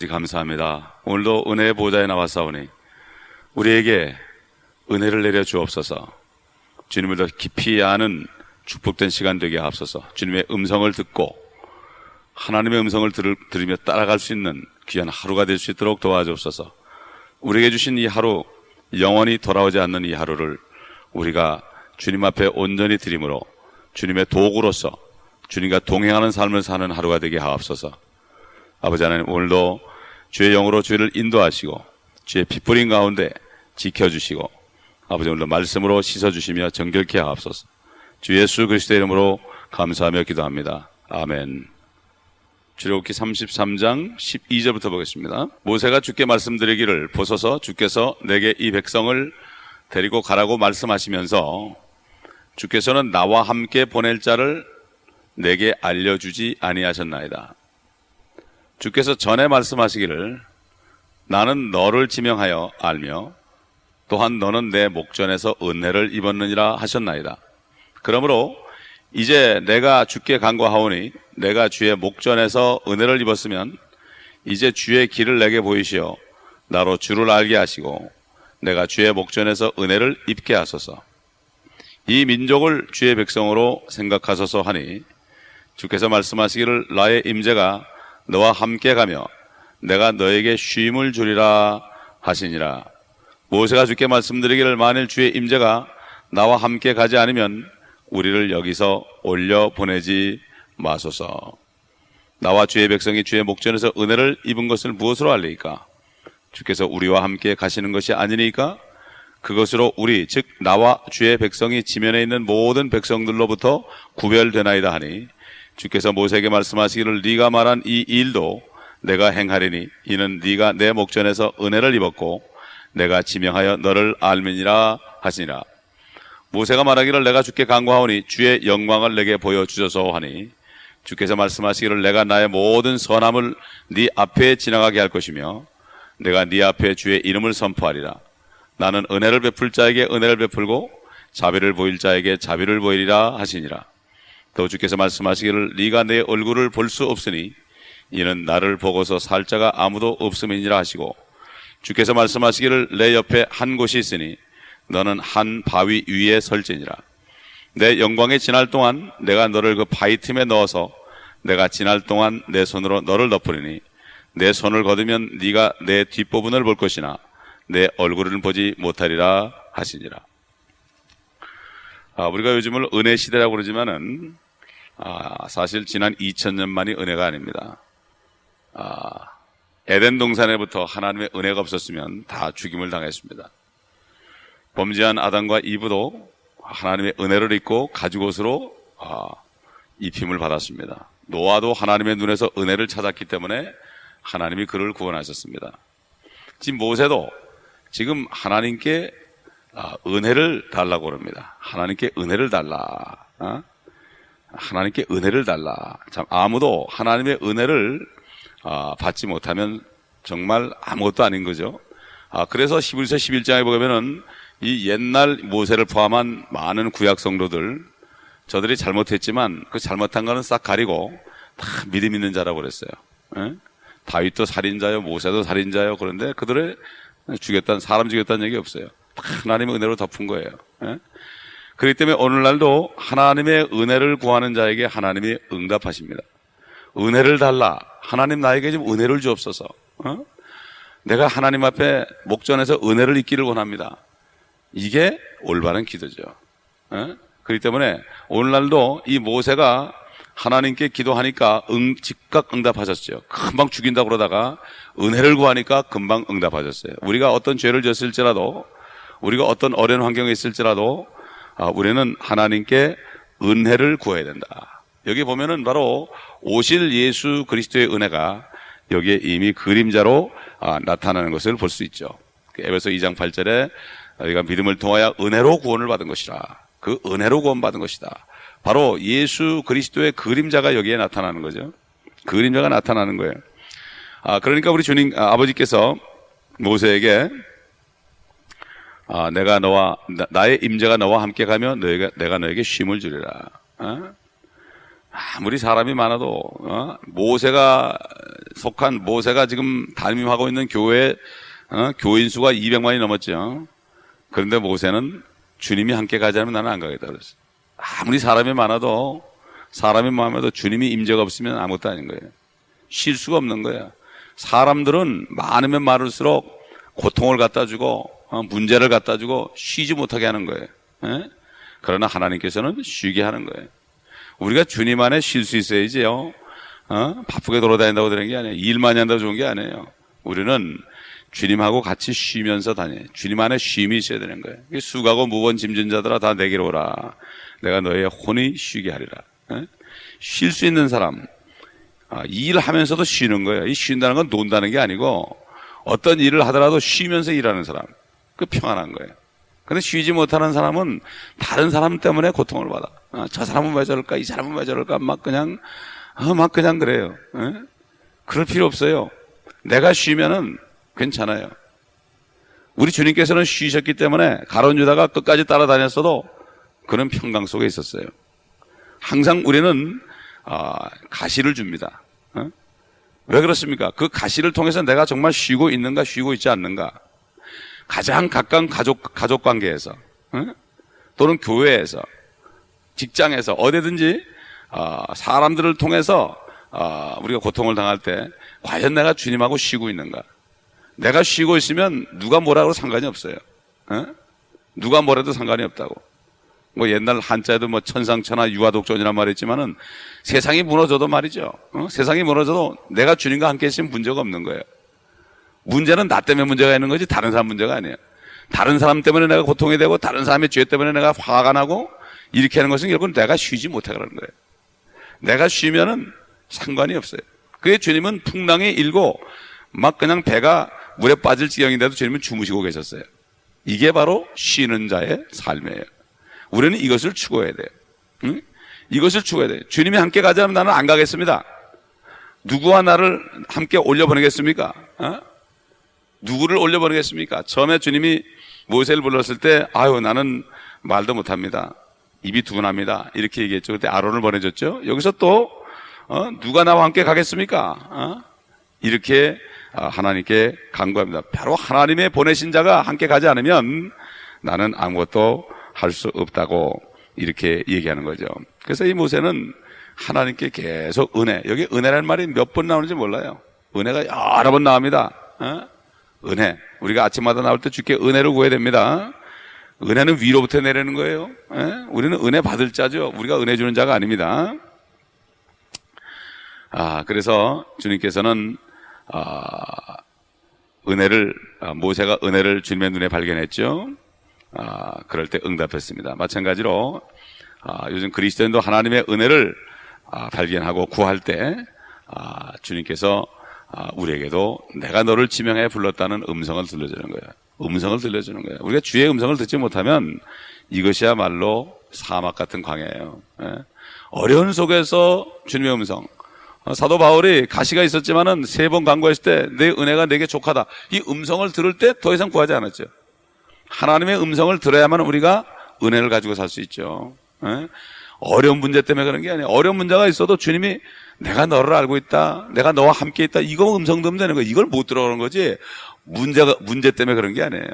감사합니다. 오늘도 은혜의 보좌에 나와사오니 우리에게 은혜를 내려 주옵소서. 주님을 더 깊이 아는 축복된 시간 되게 하옵소서. 주님의 음성을 듣고 하나님의 음성을 들으며 따라갈 수 있는 귀한 하루가 될 수 있도록 도와주옵소서. 우리에게 주신 이 하루, 영원히 돌아오지 않는 이 하루를 우리가 주님 앞에 온전히 드림으로 주님의 도구로서 주님과 동행하는 삶을 사는 하루가 되게 하옵소서. 아버지 하나님, 오늘도 주의 영으로 주를 인도하시고 주의 핏부림 가운데 지켜주시고 아버지 오늘도 말씀으로 씻어주시며 정결케 하옵소서. 주 예수 그리스도의 이름으로 감사하며 기도합니다. 아멘. 출애굽기 33장 12절부터 보겠습니다. 모세가 주께 말씀드리기를 보소서 주께서 내게 이 백성을 데리고 가라고 말씀하시면서 주께서는 나와 함께 보낼 자를 내게 알려주지 아니하셨나이다. 주께서 전에 말씀하시기를 나는 너를 지명하여 알며 또한 너는 내 목전에서 은혜를 입었느니라 하셨나이다. 그러므로 이제 내가 주께 간구하오니 내가 주의 목전에서 은혜를 입었으면 이제 주의 길을 내게 보이시어 나로 주를 알게 하시고 내가 주의 목전에서 은혜를 입게 하소서. 이 민족을 주의 백성으로 생각하소서 하니 주께서 말씀하시기를 나의 임재가 너와 함께 가며 내가 너에게 쉼을 주리라 하시니라. 모세가 주께 말씀드리기를 만일 주의 임재가 나와 함께 가지 않으면 우리를 여기서 올려 보내지 마소서. 나와 주의 백성이 주의 목전에서 은혜를 입은 것을 무엇으로 알리까? 주께서 우리와 함께 가시는 것이 아니니까? 그것으로 우리 즉 나와 주의 백성이 지면에 있는 모든 백성들로부터 구별되나이다 하니 주께서 모세에게 말씀하시기를 네가 말한 이 일도 내가 행하리니 이는 네가 내 목전에서 은혜를 입었고 내가 지명하여 너를 알미니라 하시니라. 모세가 말하기를 내가 주께 간구하오니 주의 영광을 내게 보여주소서 하니 주께서 말씀하시기를 내가 나의 모든 선함을 네 앞에 지나가게 할 것이며 내가 네 앞에 주의 이름을 선포하리라. 나는 은혜를 베풀 자에게 은혜를 베풀고 자비를 보일 자에게 자비를 보이리라 하시니라. 또 주께서 말씀하시기를 네가 내 얼굴을 볼 수 없으니 이는 나를 보고서 살 자가 아무도 없음이니라 하시고 주께서 말씀하시기를 내 옆에 한 곳이 있으니 너는 한 바위 위에 설지니라. 내 영광에 지날 동안 내가 너를 그 바위 틈에 넣어서 내가 지날 동안 내 손으로 너를 덮으리니 내 손을 거두면 네가 내 뒷부분을 볼 것이나 내 얼굴을 보지 못하리라 하시니라. 우리가 요즘을 은혜 시대라고 그러지만은 사실 지난 2000년 만이 은혜가 아닙니다. 에덴 동산에부터 하나님의 은혜가 없었으면 다 죽임을 당했습니다. 범죄한 아담과 이브도 하나님의 은혜를 입고 가죽옷으로 입힘을 받았습니다. 노아도 하나님의 눈에서 은혜를 찾았기 때문에 하나님이 그를 구원하셨습니다. 지금 모세도 지금 하나님께 은혜를 달라고 합니다. 하나님께 은혜를 달라. 하나님께 은혜를 달라. 참 아무도 하나님의 은혜를 받지 못하면 정말 아무것도 아닌 거죠. 그래서 히브리서 11장에 보면은 이 옛날 모세를 포함한 많은 구약 성도들 저들이 잘못했지만 그 잘못한 거는 싹 가리고 다 믿음 있는 자라고 그랬어요. 다윗도 살인자요, 모세도 살인자요. 그런데 그들의 사람 죽였다는 얘기 없어요. 다 하나님의 은혜로 덮은 거예요. 그렇기 때문에 오늘날도 하나님의 은혜를 구하는 자에게 하나님이 응답하십니다. 은혜를 달라. 하나님 나에게 좀 은혜를 주옵소서. 내가 하나님 앞에 목전에서 은혜를 입기를 원합니다. 이게 올바른 기도죠. 그렇기 때문에 오늘날도 이 모세가 하나님께 기도하니까 즉각 응답하셨죠. 금방 죽인다고 그러다가 은혜를 구하니까 금방 응답하셨어요. 우리가 어떤 죄를 졌을지라도 우리가 어떤 어려운 환경에 있을지라도 우리는 하나님께 은혜를 구해야 된다. 여기 보면은 바로 오실 예수 그리스도의 은혜가 여기에 이미 그림자로 나타나는 것을 볼 수 있죠. 에베소 2장 8절에 우리가 믿음을 통하여 은혜로 구원을 받은 것이라. 그 은혜로 구원받은 것이다. 바로 예수 그리스도의 그림자가 여기에 나타나는 거죠. 그림자가 나타나는 거예요. 그러니까 우리 주님 아버지께서 모세에게 나의 임재가 너와 함께 가며 내가 너에게 쉼을 주리라. 아무리 사람이 많아도 모세가 지금 담임하고 있는 교회 교인 수가 200만이 넘었죠. 그런데 모세는 주님이 함께 가지 않으면 나는 안 가겠다 그랬어요. 아무리 사람이 많아도 주님이 임재가 없으면 아무것도 아닌 거예요. 쉴 수가 없는 거예요. 사람들은 많으면 많을수록 고통을 갖다 주고 문제를 갖다 주고 쉬지 못하게 하는 거예요. 그러나 하나님께서는 쉬게 하는 거예요. 우리가 주님 안에 쉴 수 있어야지요. 바쁘게 돌아다닌다고 되는 게 아니에요. 일만 한다고 좋은 게 아니에요. 우리는 주님하고 같이 쉬면서 다녀요. 주님 안에 쉼이 있어야 되는 거예요. 수고하고 무거운 짐진 자들아 다 내게로 오라. 내가 너의 혼이 쉬게 하리라. 쉴 수 있는 사람, 일하면서도 쉬는 거예요. 이 쉰다는 건 논다는 게 아니고 어떤 일을 하더라도 쉬면서 일하는 사람, 그 평안한 거예요. 근데 쉬지 못하는 사람은 다른 사람 때문에 고통을 받아. 저 사람은 왜 저럴까? 이 사람은 왜 저럴까? 막 그냥 그래요. 그럴 필요 없어요. 내가 쉬면은 괜찮아요. 우리 주님께서는 쉬셨기 때문에 가룟 유다가 끝까지 따라다녔어도 그런 평강 속에 있었어요. 항상 우리는 가시를 줍니다. 왜 그렇습니까? 그 가시를 통해서 내가 정말 쉬고 있는가 쉬고 있지 않는가. 가장 가까운 가족 관계에서 또는 교회에서 직장에서 어디든지 사람들을 통해서 우리가 고통을 당할 때 과연 내가 주님하고 쉬고 있는가. 내가 쉬고 있으면 누가 뭐라고 상관이 없어요. 누가 뭐래도 상관이 없다고. 뭐 옛날 한자에도 뭐 천상천하 유아독존이란 말이 있지만은 세상이 무너져도 말이죠. 세상이 무너져도 내가 주님과 함께 있으면 문제가 없는 거예요. 문제는 나 때문에 문제가 있는 거지 다른 사람 문제가 아니에요. 다른 사람 때문에 내가 고통이 되고 다른 사람의 죄 때문에 내가 화가 나고 이렇게 하는 것은 결국은 내가 쉬지 못해 그러는 거예요. 내가 쉬면은 상관이 없어요. 그게 주님은 풍랑이 일고 막 그냥 배가 물에 빠질 지경인데도 주님은 주무시고 계셨어요. 이게 바로 쉬는 자의 삶이에요. 우리는 이것을 추구해야 돼요. 이것을 추구해야 돼요. 주님이 함께 가자면 나는 안 가겠습니다. 누구와 나를 함께 올려보내겠습니까? 누구를 올려보내겠습니까? 처음에 주님이 모세를 불렀을 때 나는 말도 못합니다. 입이 둔합니다. 이렇게 얘기했죠. 그때 아론을 보내줬죠. 여기서 또 누가 나와 함께 가겠습니까? 이렇게 하나님께 간구합니다. 바로 하나님의 보내신 자가 함께 가지 않으면 나는 아무것도 할 수 없다고 이렇게 얘기하는 거죠. 그래서 이 모세는 하나님께 계속 여기 은혜라는 말이 몇 번 나오는지 몰라요. 은혜가 여러 번 나옵니다. 은혜. 우리가 아침마다 나올 때 주께 은혜를 구해야 됩니다. 은혜는 위로부터 내리는 거예요. 우리는 은혜 받을 자죠. 우리가 은혜 주는 자가 아닙니다. 그래서 주님께서는 모세가 은혜를 주님의 눈에 발견했죠. 그럴 때 응답했습니다. 마찬가지로 요즘 그리스도인도 하나님의 은혜를 발견하고 구할 때 주님께서 우리에게도 내가 너를 지명해 불렀다는 음성을 들려주는 거예요. 음성을 들려주는 거예요. 우리가 주의 음성을 듣지 못하면 이것이야말로 사막 같은 광야예요. 어려운 속에서 주님의 음성. 사도 바울이 가시가 있었지만은 3번 간구했을 때 내 은혜가 내게 족하다. 이 음성을 들을 때 더 이상 구하지 않았죠. 하나님의 음성을 들어야만 우리가 은혜를 가지고 살 수 있죠. 어려운 문제 때문에 그런 게 아니에요. 어려운 문제가 있어도 주님이 내가 너를 알고 있다. 내가 너와 함께 있다. 이거 음성 들으면 되는 거예요. 이걸 못 들어오는 거지. 문제 때문에 그런 게 아니에요.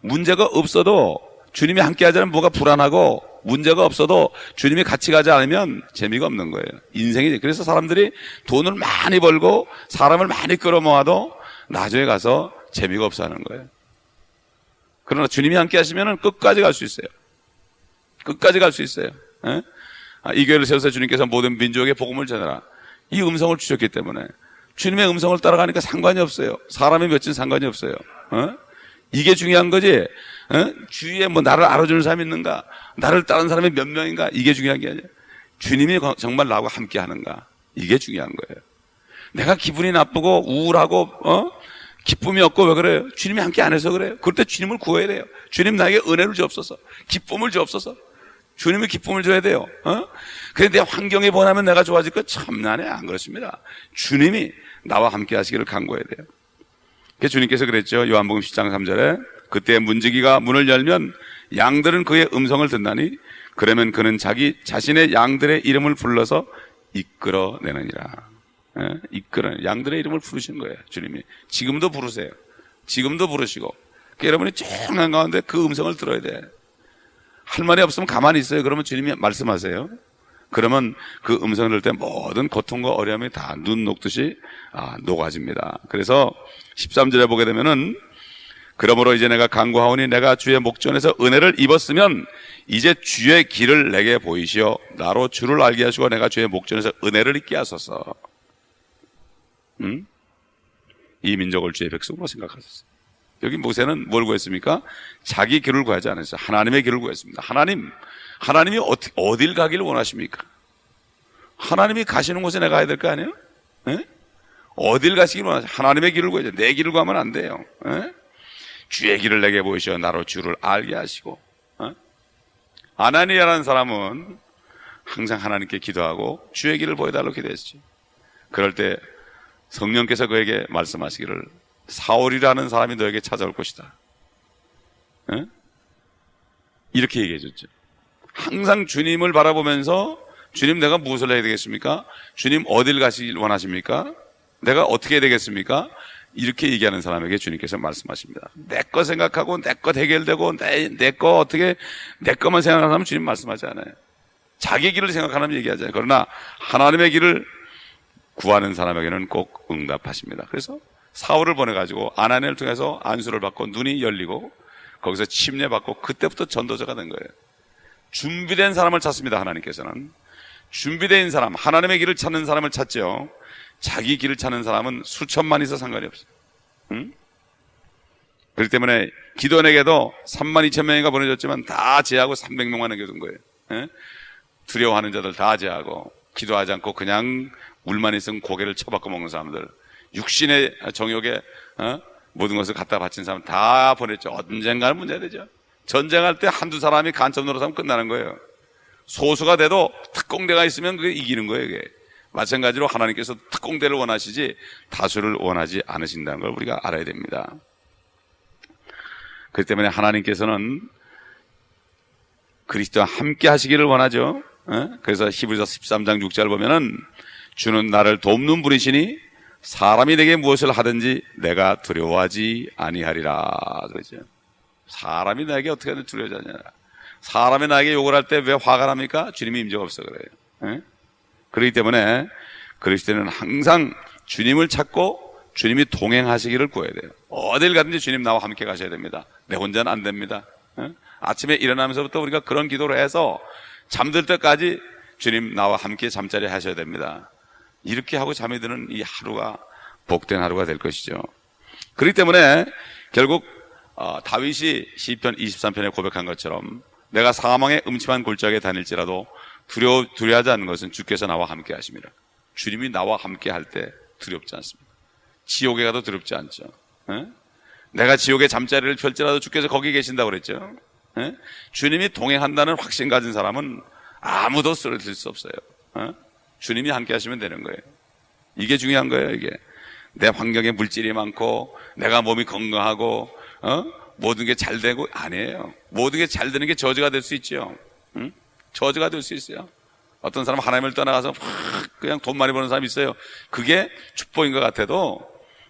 문제가 없어도 주님이 함께 하지 않으면 뭐가 불안하고 문제가 없어도 주님이 같이 가지 않으면 재미가 없는 거예요. 인생이. 그래서 사람들이 돈을 많이 벌고 사람을 많이 끌어모아도 나중에 가서 재미가 없어 하는 거예요. 그러나 주님이 함께 하시면 끝까지 갈 수 있어요. 끝까지 갈 수 있어요. 이 교회를 세워서 주님께서 모든 민족에게 복음을 전해라. 이 음성을 주셨기 때문에 주님의 음성을 따라가니까 상관이 없어요. 사람이 몇인 상관이 없어요. 이게 중요한 거지. 주위에 뭐 나를 알아주는 사람이 있는가, 나를 따르는 사람이 몇 명인가, 이게 중요한 게 아니에요. 주님이 정말 나하고 함께 하는가, 이게 중요한 거예요. 내가 기분이 나쁘고 우울하고 기쁨이 없고 왜 그래요? 주님이 함께 안 해서 그래요. 그럴 때 주님을 구해야 돼요. 주님 나에게 은혜를 주옵소서, 기쁨을 주옵소서. 주님이 기쁨을 줘야 돼요. 그런데 내 환경이 변하면 내가 좋아질 거 참나네. 안 그렇습니다. 주님이 나와 함께 하시기를 간구해야 돼요. 그래서 주님께서 그랬죠. 요한복음 10장 3절에 그때 문지기가 문을 열면 양들은 그의 음성을 듣나니 그러면 그는 자기 자신의 양들의 이름을 불러서 이끌어내느니라. 양들의 이름을 부르시는 거예요. 주님이 지금도 부르세요. 지금도 부르시고, 그러니까 여러분이 조용한 가운데 그 음성을 들어야 돼. 할 말이 없으면 가만히 있어요. 그러면 주님이 말씀하세요. 그러면 그 음성을 들을 때 모든 고통과 어려움이 다 눈 녹듯이 녹아집니다. 그래서 13절에 보게 되면은, 그러므로 이제 내가 간구하오니 내가 주의 목전에서 은혜를 입었으면 이제 주의 길을 내게 보이시어 나로 주를 알게 하시고 내가 주의 목전에서 은혜를 입게 하소서. 이 민족을 주의 백성으로 생각하셨어요. 여기 모세는 뭘 구했습니까? 자기 길을 구하지 않았어요. 하나님의 길을 구했습니다. 하나님이 어딜 가기를 원하십니까? 하나님이 가시는 곳에 내가 가야 될 거 아니에요? 어딜 가시기를 원하세요? 하나님의 길을 구해야죠. 내 길을 구하면 안 돼요. 주의 길을 내게 보이시어 나로 주를 알게 하시고. 아나니아라는 사람은 항상 하나님께 기도하고 주의 길을 보여달라고 기도했죠. 그럴 때 성령께서 그에게 말씀하시기를 사울이라는 사람이 너에게 찾아올 것이다. 이렇게 얘기해 줬죠. 항상 주님을 바라보면서 주님 내가 무엇을 해야 되겠습니까? 주님 어딜 가시길 원하십니까? 내가 어떻게 해야 되겠습니까? 이렇게 얘기하는 사람에게 주님께서 말씀하십니다. 내 거 생각하고 내 것 해결되고 내 거 어떻게 내 것만 생각하는 사람은 주님 말씀하지 않아요. 자기 길을 생각하는 사람 얘기하잖아요. 그러나 하나님의 길을 구하는 사람에게는 꼭 응답하십니다. 그래서 사울을 보내가지고 아나니아를 통해서 안수를 받고 눈이 열리고 거기서 침례받고 그때부터 전도자가 된 거예요. 준비된 사람을 찾습니다. 하나님께서는 준비된 사람, 하나님의 길을 찾는 사람을 찾죠. 자기 길을 찾는 사람은 수천만 있어 상관이 없어요. 그렇기 때문에 기도원에게도 32,000명인가 보내줬지만 다 제하고 300명만 남겨둔 거예요. 두려워하는 자들 다 제하고 기도하지 않고 그냥 물만 있으면 고개를 쳐박고 먹는 사람들, 육신의 정욕에 모든 것을 갖다 바친 사람 다 보냈죠. 언젠가는 문제가 되죠. 전쟁할 때 한두 사람이 간첩 노릇하면 끝나는 거예요. 소수가 돼도 특공대가 있으면 그게 이기는 거예요. 그게. 마찬가지로 하나님께서 특공대를 원하시지 다수를 원하지 않으신다는 걸 우리가 알아야 됩니다. 그렇기 때문에 하나님께서는 그리스도와 함께 하시기를 원하죠. 그래서 히브리서 13장 6절 보면은 주는 나를 돕는 분이시니 사람이 내게 무엇을 하든지 내가 두려워하지 아니하리라 그러죠. 사람이 나에게 어떻게 하든 두려워하지 않냐. 사람이 나에게 욕을 할 때 왜 화가 납니까? 주님이 임재가 없어 그래요. 그렇기 때문에 그리스도는 항상 주님을 찾고 주님이 동행하시기를 구해야 돼요. 어딜 가든지 주님 나와 함께 가셔야 됩니다. 내 혼자는 안 됩니다. 아침에 일어나면서부터 우리가 그런 기도를 해서 잠들 때까지 주님 나와 함께 잠자리 하셔야 됩니다. 이렇게 하고 잠이 드는 이 하루가 복된 하루가 될 것이죠. 그렇기 때문에 결국 다윗이 시편 23편에 고백한 것처럼 내가 사망의 음침한 골짜기에 다닐지라도 두려워하지 않는 것은 주께서 나와 함께 하십니다. 주님이 나와 함께 할 때 두렵지 않습니다. 지옥에 가도 두렵지 않죠. 내가 지옥에 잠자리를 펼지라도 주께서 거기 계신다고 그랬죠. 주님이 동행한다는 확신 가진 사람은 아무도 쓰러질 수 없어요. 주님이 함께 하시면 되는 거예요. 이게 중요한 거예요. 이게 내 환경에 물질이 많고 내가 몸이 건강하고 모든 게 잘 되고 아니에요. 모든 게 잘 되는 게 저주가 될 수 있죠. 저주가 될 수 있어요. 어떤 사람은 하나님을 떠나가서 그냥 돈 많이 버는 사람이 있어요. 그게 축복인 것 같아도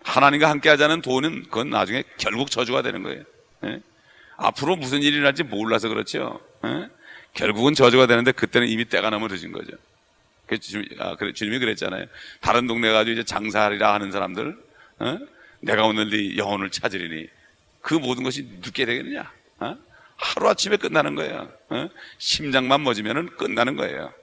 하나님과 함께 하자는 돈은 그건 나중에 결국 저주가 되는 거예요. 앞으로 무슨 일이 날지 몰라서 그렇죠. 결국은 저주가 되는데 그때는 이미 때가 너무 늦은 거죠. 주님이 그랬잖아요. 다른 동네 가지고 이제 장사하리라 하는 사람들, 내가 오늘 네 영혼을 찾으리니 그 모든 것이 늦게 되겠느냐? 하루아침에 끝나는 거예요. 심장만 멎으면 끝나는 거예요.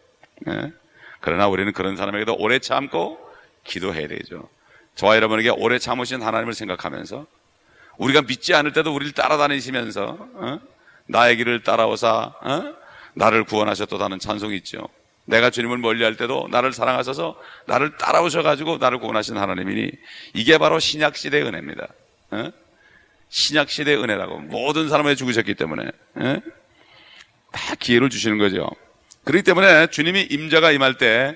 그러나 우리는 그런 사람에게도 오래 참고 기도해야 되죠. 저와 여러분에게 오래 참으신 하나님을 생각하면서 우리가 믿지 않을 때도 우리를 따라다니시면서 나의 길을 따라오사 나를 구원하셨다는 찬송이 있죠. 내가 주님을 멀리할 때도 나를 사랑하셔서 나를 따라오셔가지고 나를 구원하신 하나님이니 이게 바로 신약시대의 은혜입니다. 신약시대의 은혜라고. 모든 사람에게 죽으셨기 때문에 다 기회를 주시는 거죠. 그렇기 때문에 주님이 임재가 임할 때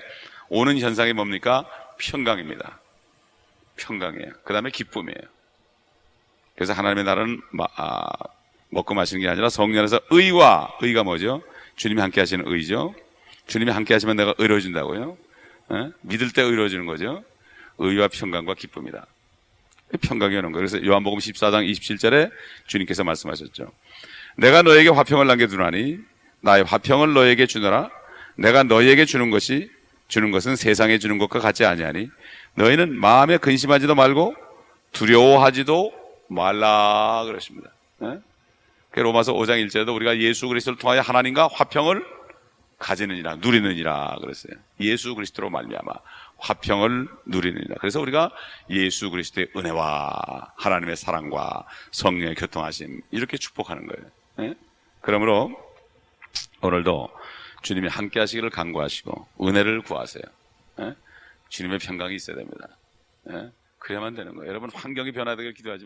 오는 현상이 뭡니까? 평강입니다. 평강이에요. 그 다음에 기쁨이에요. 그래서 하나님의 나라는 먹고 마시는 게 아니라 성령 안에서 의가 뭐죠? 주님이 함께 하시는 의죠. 주님이 함께 하시면 내가 의로워진다고요. 믿을 때 의로워지는 거죠. 의와 평강과 기쁨이다. 평강이 오는 거예요. 그래서 요한복음 14장 27절에 주님께서 말씀하셨죠. 내가 너에게 화평을 남겨두나니 나의 화평을 너에게 주노라. 내가 너에게 주는 것은 세상에 주는 것과 같지 아니하니 너희는 마음에 근심하지도 말고 두려워하지도 말라 그러십니다. 로마서 5장 1절에도 우리가 예수 그리스도를 통하여 하나님과 화평을 가지느니라, 누리느니라 그랬어요. 예수 그리스도로 말미암아 화평을 누리느니라. 그래서 우리가 예수 그리스도의 은혜와 하나님의 사랑과 성령의 교통하심 이렇게 축복하는 거예요. 그러므로 오늘도 주님이 함께 하시기를 간구하시고 은혜를 구하세요. 주님의 평강이 있어야 됩니다. 그래야만 되는 거예요. 여러분 환경이 변화되길 기도하지 마세요.